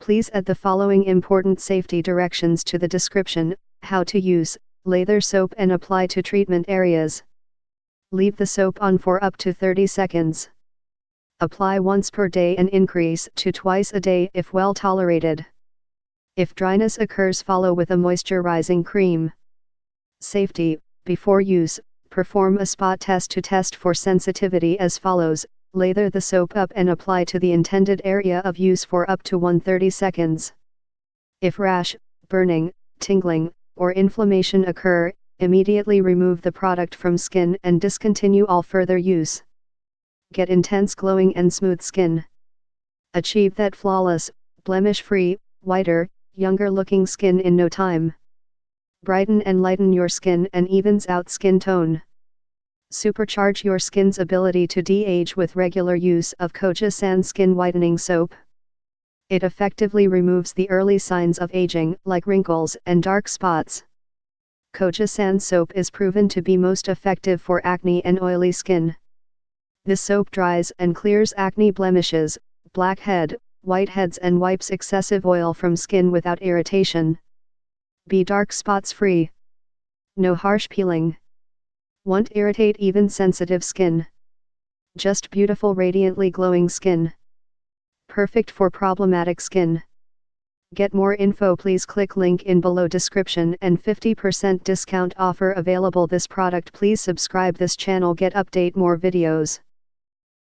Please add the following important safety directions to the description: how to use, lather soap and apply to treatment areas. Leave the soap on for up to 30 seconds. Apply once per day and increase to twice a day if well tolerated. If dryness occurs, follow with a moisturizing cream. Safety: before use, perform a spot test to test for sensitivity as follows. Lather the soap up and apply to the intended area of use for up to 130 seconds. If rash, burning, tingling, or inflammation occur, immediately remove the product from skin and discontinue all further use. Get intense glowing and smooth skin. Achieve that flawless, blemish-free, whiter, younger-looking skin in no time. Brighten and lighten your skin and evens out skin tone. Supercharge your skin's ability to de-age with regular use of Kojie San Skin Whitening Soap. It effectively removes the early signs of aging, like wrinkles and dark spots. Kojie San soap is proven to be most effective for acne and oily skin. This soap dries and clears acne blemishes, blackhead, whiteheads and wipes excessive oil from skin without irritation. Be dark spots free. No harsh peeling. Won't irritate even sensitive skin. Just beautiful radiantly glowing skin. Perfect for problematic skin. Get more info, please click link in below description and 50% discount offer available this product. Please subscribe this channel, get update more videos.